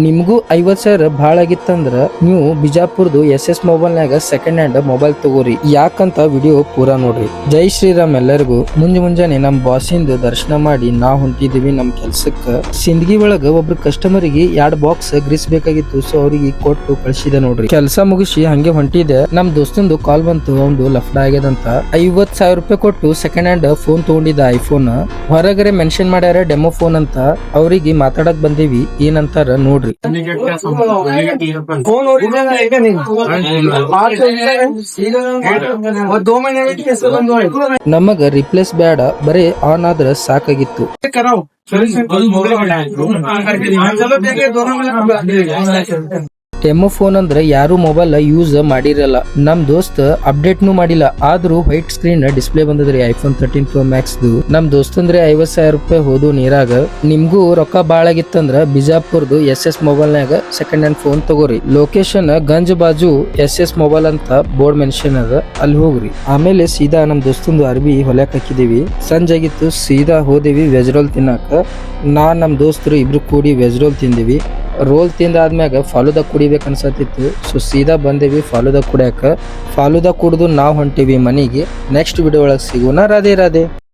ನಿಮ್ಗೂ 50,000 ಭಾಳ ಆಗಿತ್ತಂದ್ರ ನೀವು ಬಿಜಾಪುರದು SS ಮೊಬೈಲ್ನಾಗ ಸೆಕೆಂಡ್ ಹ್ಯಾಂಡ್ ಮೊಬೈಲ್ ತಗೋರಿ. ಯಾಕಂತ ವಿಡಿಯೋ ಪೂರಾ ನೋಡ್ರಿ. ಜೈ ಶ್ರೀರಾಮ್ ಎಲ್ಲರಿಗೂ. ಮುಂಜಾನೆ ನಮ್ ಬಾಸಿಂದ ದರ್ಶನ ಮಾಡಿ ನಾವ್ ಹೊಂಟಿದೀವಿ ನಮ್ ಕೆಲ್ಸಕ್ಕ. ಸಿಂದಗಿ ಒಳಗ ಒಬ್ರು ಕಸ್ಟಮರಿಗೆ 2 ಬಾಕ್ಸ್ ಗ್ರೀಸ್ ಬೇಕಾಗಿತ್ತು. ಸೊ ಅವ್ರಿಗೆ ಕೊಟ್ಟು ಕಳ್ಸಿದೆ ನೋಡ್ರಿ. ಕೆಲಸ ಮುಗಿಸಿ ಹಂಗೆ ಹೊಂಟಿದೆ. ನಮ್ ದೋಸ್ತಂದು ಕಾಲ್ ಬಂತು, ಒಂದು ಲಫ್ಡ ಆಗ್ಯದಂತ. 50,000 ರೂಪಾಯಿ ಕೊಟ್ಟು ಸೆಕೆಂಡ್ ಹ್ಯಾಂಡ್ ಫೋನ್ ತಗೊಂಡಿದ್ದ ಐಫೋನ್. ಹೊರಗರೆ ಮೆನ್ಷನ್ ಮಾಡ್ಯಾರ ಡೆಮೋ ಫೋನ್ ಅಂತ. ಅವ್ರಿಗೆ ಮಾತಾಡಕ್ ಬಂದೇವಿ, ಏನಂತಾರ ನೋಡ್ರಿ. ನಮಗ ರಿಪ್ಲೇಸ್ ಬೇಡ, ಬರೀ ಆನ್ ಆದ್ರ ಸಾಕಾಗಿತ್ತು. ಡೆಮೋ ಫೋನ್ ಅಂದ್ರೆ ಯಾರು ಮೊಬೈಲ್ ಯೂಸ್ ಮಾಡಿರಲ್ಲ. ನಮ್ ದೋಸ್ತ್ ಅಪ್ಡೇಟ್ನು ಮಾಡಿಲ್ಲ, ಆದ್ರೂ ವೈಟ್ ಸ್ಕ್ರೀನ್ ಡಿಸ್ಪ್ಲೇ ಬಂದದ್ರಿ iPhone 13 Pro Max. ನಮ್ ದೋಸ್ತಂದ್ರೆ 50,000 ರೂಪಾಯಿ ಹೋದು ನೀರಾಗ. ನಿಮ್ಗೂ ರೊಕ್ಕ ಬಾಳಾಗಿತ್ತಂದ್ರ ಬಿಜಾಪುರ್ದು SS ಮೊಬೈಲ್ನಾಗ ಸೆಕೆಂಡ್ ಹ್ಯಾಂಡ್ ಫೋನ್ ತಗೋರಿ. ಲೊಕೇಶನ್ ಗಂಜ್ ಬಾಜು SS ಮೊಬೈಲ್ ಅಂತ ಬೋರ್ಡ್ ಮೆನ್ಷನ್ ಅದ, ಅಲ್ಲಿ ಹೋಗ್ರಿ. ಆಮೇಲೆ ಸೀದಾ ನಮ್ ದೋಸ್ತಂದು ಅರ್ಬಿ ಹೊಲ್ಯಾಕ್ ಹಾಕಿದೀವಿ. ಸಂಜೆ ಆಗಿತ್ತು, ಸೀದಾ ಹೋದೇವಿ ವೆಜ್ ರೋಲ್ ತಿನ್ನಾಕ. ನಮ್ ದೋಸ್ತರು ಇಬ್ರು ಕೂಡಿ ವೆಜ್ ರೋಲ್ ತಿಂದಿವಿ. ರೋಲ್ ತಿಂದಾದ್ಮ್ಯಾಗ ಫಾಲೂದಾ ಕುಡಿಬೇಕು ಅನ್ಸತ್ತಿತ್ತು. ಸೊ ಸೀದಾ ಬಂದೇವಿ ಫಾಲೂದಾ ಕುಡಿಯಾಕ. ಫಾಲೂದಾ ಕುಡಿದು ನಾವು ಹೊಂಟಿವಿ ಮನೆಗೆ. ನೆಕ್ಸ್ಟ್ ವಿಡಿಯೋ ಒಳಗೆ ಸಿಗೋಣ. ರಾಧೆ ರಾಧೆ.